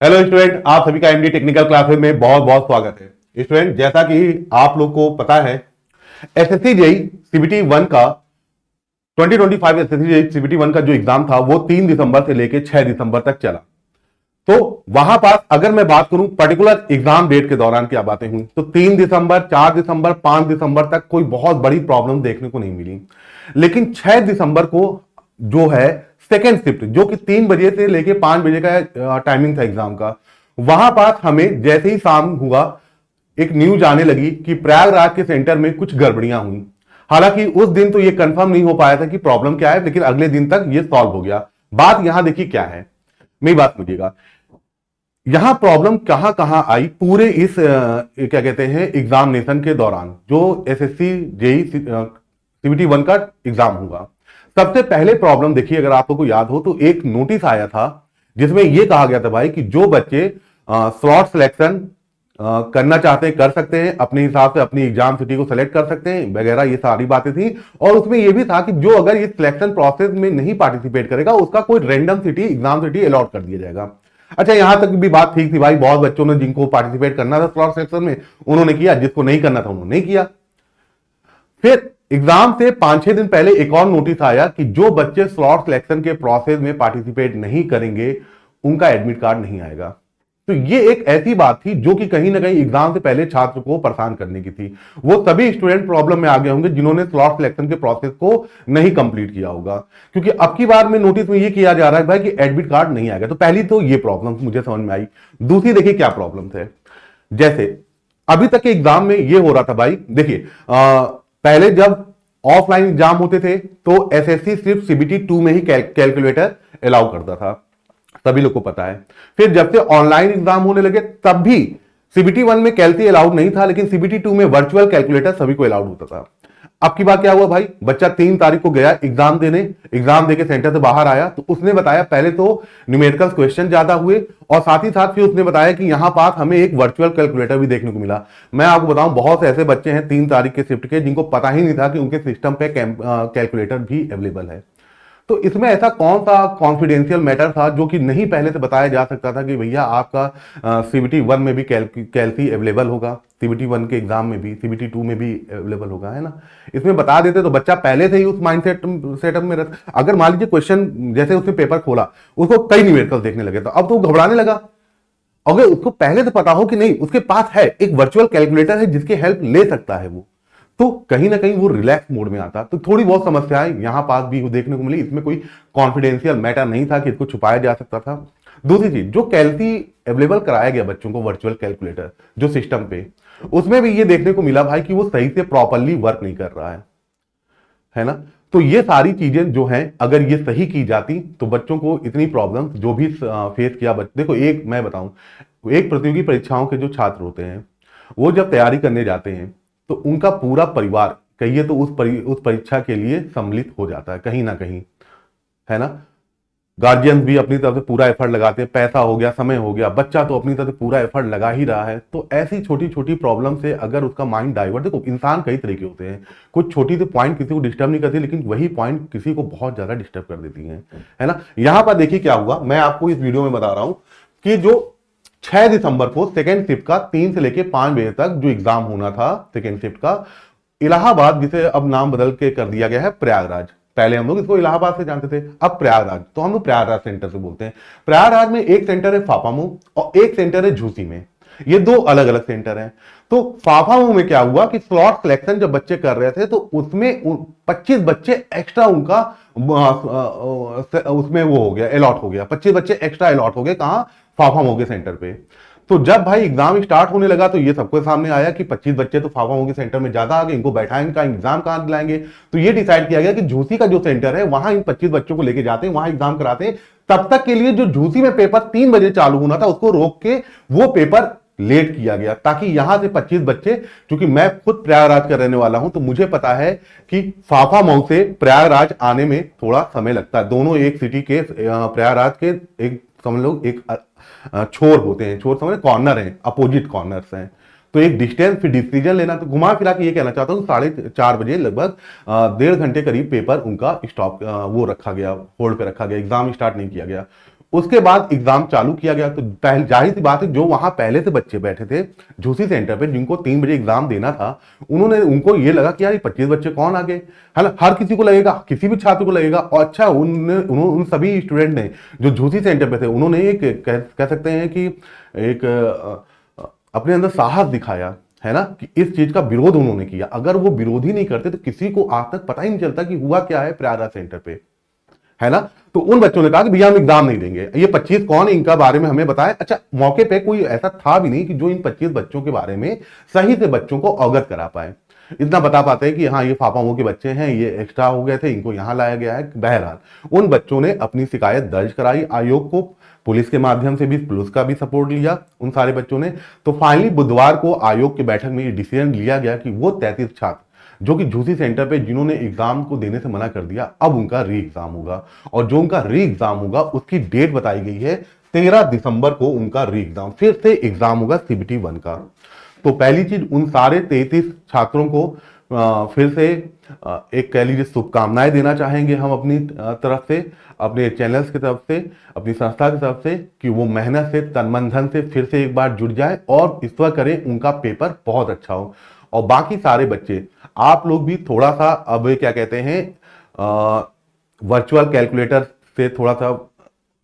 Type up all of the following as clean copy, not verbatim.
Hello student, आप सभी का एमडी टेक्निकल क्लासेस में बहुत बहुत स्वागत है। स्टूडेंट, जैसा कि आप लोग को पता है, एसएससी जेई सीबीटी 1 का 2025 एसएससी जेई सीबीटी 1 का जो एग्जाम था वो 3 दिसंबर से लेकर 6 दिसंबर तक चला। तो वहां पास अगर मैं बात करूं पर्टिकुलर एग्जाम डेट के दौरान क्या बातें हुई, तो 3 दिसंबर, 4 दिसंबर, 5 दिसंबर तक कोई बहुत बड़ी प्रॉब्लम देखने को नहीं मिली। लेकिन 6 दिसंबर को जो है सेकेंड शिफ्ट, जो कि 3 बजे से लेके 5 बजे का टाइमिंग था एग्जाम का, वहां पास हमें जैसे ही शाम हुआ एक न्यूज आने लगी कि प्रयागराज के सेंटर में कुछ गड़बड़ियां हुई। हालांकि उस दिन तो यह कंफर्म नहीं हो पाया था कि प्रॉब्लम क्या है, लेकिन अगले दिन तक यह सॉल्व हो गया। बात यहां देखिए क्या है, मेरी बात समझिएगा। यहां प्रॉब्लम कहां कहां आई पूरे इस क्या कहते हैं एग्जामिनेशन के दौरान, जो एसएससी जेई सीबीटी 1 का एग्जाम हुआ। सबसे पहले प्रॉब्लम देखिए, अगर आप लोगों को याद हो तो एक नोटिस आया था जिसमें यह कहा गया था भाई कि जो बच्चे स्लॉट सिलेक्शन करना चाहते हैं कर सकते हैं, अपने हिसाब से अपनी एग्जाम सिटी को सेलेक्ट कर सकते हैं वगैरह, ये सारी बातें थी। और उसमें यह भी था कि जो अगर ये सिलेक्शन प्रोसेस में नहीं पार्टिसिपेट करेगा उसका कोई random city exam city allot कर दिया जाएगा। अच्छा, यहां तक भी बात ठीक थी भाई, बहुत बच्चों ने जिनको पार्टिसिपेट करना था स्लॉट सिलेक्शन में उन्होंने किया, जिसको नहीं करना था उन्होंने नहीं किया। फिर एग्जाम से 5-6 दिन पहले एक और नोटिस आया कि जो बच्चे स्लॉट सिलेक्शन के प्रोसेस में पार्टिसिपेट नहीं करेंगे उनका एडमिट कार्ड नहीं आएगा। तो ये एक ऐसी बात थी जो कि कहीं ना कहीं एग्जाम से पहले छात्र को परेशान करने की थी। वो सभी स्टूडेंट प्रॉब्लम में आ गए होंगे जिन्होंने स्लॉट सिलेक्शन के प्रोसेस को नहीं कंप्लीट किया होगा, क्योंकि अब की बार में नोटिस में ये किया जा रहा है भाई कि एडमिट कार्ड नहीं आएगा। तो पहली तो ये प्रॉब्लम मुझे समझ में आई। दूसरी देखिए क्या प्रॉब्लम थे, जैसे अभी तक के एग्जाम में ये हो रहा था भाई, देखिए पहले जब ऑफलाइन एग्जाम होते थे तो एसएससी सिर्फ सीबीटी 2 में ही कैलकुलेटर अलाउ करता था, सभी लोग को पता है। फिर जब से ऑनलाइन एग्जाम होने लगे तब भी सीबीटी 1 में कैलसी अलाउड नहीं था, लेकिन सीबीटी 2 में वर्चुअल कैलकुलेटर सभी को अलाउड होता था। अब की बात क्या हुआ भाई, बच्चा 3 तारीख को गया एग्जाम देने, एग्जाम देके सेंटर से बाहर आया तो उसने बताया पहले तो न्यूमेरिकल क्वेश्चन ज्यादा हुए और साथ ही साथ फिर उसने बताया कि यहां पास हमें एक वर्चुअल कैलकुलेटर भी देखने को मिला। मैं आपको बताऊं बहुत से ऐसे बच्चे हैं 3 तारीख के शिफ्ट के जिनको पता ही नहीं था कि उनके सिस्टम पे कैलकुलेटर भी अवेलेबल है। तो इसमें ऐसा कौन सा कॉन्फिडेंशियल मैटर था जो कि नहीं पहले से बताया जा सकता था कि भैया आपका सीबीटी 1 में भी कैलसी अवेलेबल होगा, सीबीटी 1 के एग्जाम में भी, सीबीटी 2 में भी अवेलेबल होगा, है ना। इसमें बता देते तो बच्चा पहले से ही उस माइंड सेटअप में रहता। अगर मान लीजिए क्वेश्चन जैसे उसने पेपर खोला, उसको कई न्यूमेरिकल देखने लगे तो अब तो घबराने लगा। अगर उसको पहले से पता हो कि नहीं उसके पास है एक वर्चुअल कैलकुलेटर है जिसकी हेल्प ले सकता है वो, तो कहीं ना कहीं वो रिलैक्स मोड में आता। तो थोड़ी बहुत समस्याएं यहां पास भी देखने को मिली। इसमें कोई कॉन्फिडेंशियल मैटर नहीं था कि इसको छुपाया जा सकता था। दूसरी चीज, जो कैलसी अवेलेबल कराया गया बच्चों को वर्चुअल कैलकुलेटर जो सिस्टम पे, उसमें भी ये देखने को मिला भाई कि वो सही से प्रॉपरली वर्क नहीं कर रहा है ना। तो ये सारी चीजें जो हैं अगर ये सही की जाती तो बच्चों को इतनी प्रॉब्लम जो भी फेस किया देखो, एक मैं बताऊं, एक प्रतियोगी परीक्षाओं के जो छात्र होते हैं वो जब तैयारी करने जाते हैं तो उनका पूरा परिवार कहिए तो उस परीक्षा के लिए सम्मिलित हो जाता है कहीं ना कहीं, है ना। गार्जियंस भी अपनी तरफ से पूरा एफर्ट लगाते हैं, पैसा हो गया, समय हो गया, बच्चा तो अपनी तरफ से पूरा एफर्ट लगा ही रहा है। तो ऐसी छोटी छोटी प्रॉब्लम से अगर उसका माइंड डाइवर्ट, देखो इंसान कई तरीके होते हैं, कुछ छोटी सी पॉइंट किसी को डिस्टर्ब नहीं करती लेकिन वही पॉइंट किसी को बहुत ज्यादा डिस्टर्ब कर देती है ना। यहां पर देखिए क्या हुआ, मैं आपको इस वीडियो में बता रहा हूं कि जो 6 दिसंबर को सेकेंड शिफ्ट का 3 से लेके 5 बजे तक जो एग्जाम होना था सेकेंड शिफ्ट का, इलाहाबाद, जिसे अब नाम बदल के कर दिया गया है प्रयागराज, पहले हम लोग इसको इलाहाबाद से जानते थे, अब प्रयागराज, तो हम लोग प्रयागराज सेंटर से बोलते हैं। प्रयागराज में एक सेंटर है फाफामऊ और एक सेंटर है झूसी में, ये 2 अलग अलग सेंटर हैं। तो फाफामऊ में क्या हुआ कि स्लॉट सिलेक्शन जब बच्चे कर रहे थे तो उसमें 25 बच्चे एक्स्ट्रा उनका उसमें वो हो गया, अलॉट हो गया, 25 बच्चे एक्स्ट्रा अलॉट हो गए, कहां, फाफामऊ के सेंटर पे। तो जब भाई एग्जाम स्टार्ट होने लगा तो ये सबको सामने आया कि 25 बच्चे तो फाफामऊ के सेंटर में ज्यादा आ गए, इनको बैठाएंगे, इनका एग्जाम कहां दिलाएंगे। तो ये डिसाइड किया गया कि झूसी का जो सेंटर है वहां इन 25 बच्चों को लेके जाते हैं, वहां एग्जाम कराते हैं। तब तक के लिए जो झूसी में पेपर 3 बजे चालू होना था उसको रोक के वो पेपर लेट किया गया, ताकि यहां से 25 बच्चे, क्योंकि मैं खुद प्रयागराज का रहने वाला हूं तो मुझे पता है कि फाफामऊ से प्रयागराज आने में थोड़ा समय लगता है। दोनों एक सिटी के, प्रयागराज के एक समझ लो एक छोर होते हैं, छोर समझ, कॉर्नर हैं, अपोजिट कॉर्नर्स हैं। तो एक डिस्टेंस फिर डिसीजन लेना, तो घुमा फिरा के ये कहना चाहता हूँ 4:30 बजे लगभग 1.5 घंटे करीब पेपर उनका स्टॉप वो रखा गया, होल्ड पे रखा गया, एग्जाम स्टार्ट नहीं किया गया। उसके बाद एग्जाम चालू किया गया। तो जाहिर सी बात है, जो वहां पहले से बच्चे बैठे थे झूसी सेंटर पे, जिनको 3 बजे एग्जाम देना था, उनको ये लगा कि यार ये 25 बच्चे कौन आ गए, है ना। हर किसी को लगेगा, किसी भी छात्र को लगेगा। और अच्छा, उन सभी स्टूडेंट ने जो झूसी सेंटर पे थे, उन्होंने एक कह सकते हैं कि एक अपने अंदर साहस दिखाया, है ना, कि इस चीज का विरोध उन्होंने किया। अगर वो विरोध ही नहीं करते तो किसी को आज तक पता ही नहीं चलता कि हुआ क्या है प्रयागराज सेंटर पे, है ना। तो उन बच्चों ने कहा कि भैया हम एग्जाम नहीं देंगे, ये 25 कौन है इनका बारे में हमें बताएं। अच्छा, मौके पे कोई ऐसा था भी नहीं कि जो इन 25 बच्चों के बारे में सही से बच्चों को अवगत करा पाए। इतना बता पाते हैं कि हाँ ये फाफाओं के बच्चे हैं, ये एक्स्ट्रा हो गए थे, इनको यहां लाया गया है। बहरहाल उन बच्चों ने अपनी शिकायत दर्ज कराई आयोग को, पुलिस के माध्यम से भी, पुलिस का भी सपोर्ट लिया उन सारे बच्चों ने। तो फाइनली बुधवार को आयोग की बैठक में ये डिसीजन लिया गया कि वो 33 छात्र जो कि झूसी सेंटर पे जिन्होंने एग्जाम को देने से मना कर दिया, अब उनका री एग्जाम होगा। और जो उनका री एग्जाम होगा उसकी डेट बताई गई है 13 दिसंबर को उनका री एग्जाम, फिर से एग्जाम होगा सीबीटी 1 का। तो पहली चीज, उन सारे 33 छात्रों को फिर से एक कह लीजिए शुभकामनाएं देना चाहेंगे हम अपनी तरफ से, अपने चैनल्स की तरफ से, अपनी संस्था की तरफ से, कि वो मेहनत से, तन मन धन से फिर से एक बार जुड़ जाए और ईश्वर करे उनका पेपर बहुत अच्छा हो। और बाकी सारे बच्चे, आप लोग भी थोड़ा सा अब क्या कहते हैं, वर्चुअल कैलकुलेटर से थोड़ा सा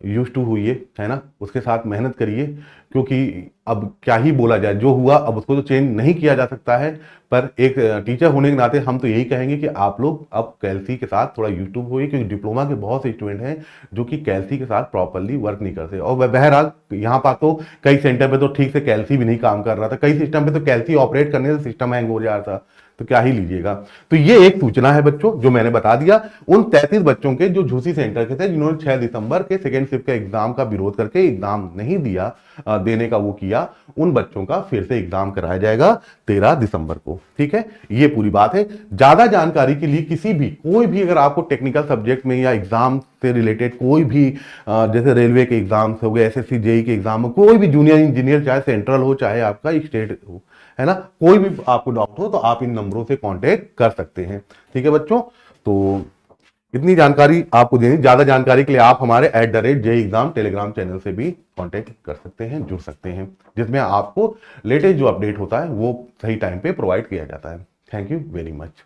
यूज टू हुई है ना, उसके साथ मेहनत करिए। क्योंकि अब क्या ही बोला जाए, जो हुआ अब उसको तो चेंज नहीं किया जा सकता है। पर एक टीचर होने के नाते हम तो यही कहेंगे कि आप लोग अब कैल्सी के साथ थोड़ा यूज टू होइए, क्योंकि डिप्लोमा के बहुत से स्टूडेंट हैं जो कि कैल्सी के साथ प्रॉपरली वर्क नहीं करते। और बहरहाल यहाँ पर तो कई सेंटर पे तो ठीक से कैल्सी भी नहीं काम कर रहा था, कई सिस्टम पे तो कैल्सी ऑपरेट करने से सिस्टम हैंग हो जा रहा था, तो क्या ही लीजिएगा। तो ये एक सूचना है बच्चों जो मैंने बता दिया उन 33 बच्चों के जो झूसी सेंटर के थे, जिन्होंने 6 दिसंबर के सेकेंड शिफ्ट के एग्जाम का विरोध करके एग्जाम नहीं दिया, देने का वो किया, उन बच्चों का फिर से एग्जाम कराया जाएगा 13 दिसंबर को। ठीक है, ये पूरी बात है। ज्यादा जानकारी के लिए किसी भी, कोई भी, अगर आपको टेक्निकल सब्जेक्ट में या एग्जाम से रिलेटेड कोई भी, जैसे रेलवे के एग्जाम्स हो गए, एसएससी जेई के एग्जाम हो, कोई भी जूनियर इंजीनियर, चाहे सेंट्रल हो चाहे आपका स्टेट हो, है ना, कोई भी आपको डाउट हो तो आप इन नंबरों से कांटेक्ट कर सकते हैं। ठीक है बच्चों, तो इतनी जानकारी आपको देनी। ज्यादा जानकारी के लिए आप हमारे @JEE टेलीग्राम चैनल से भी कांटेक्ट कर सकते हैं, जुड़ सकते हैं, जिसमें आपको लेटेस्ट जो अपडेट होता है वो सही टाइम पे प्रोवाइड किया जाता है। Thank you very much.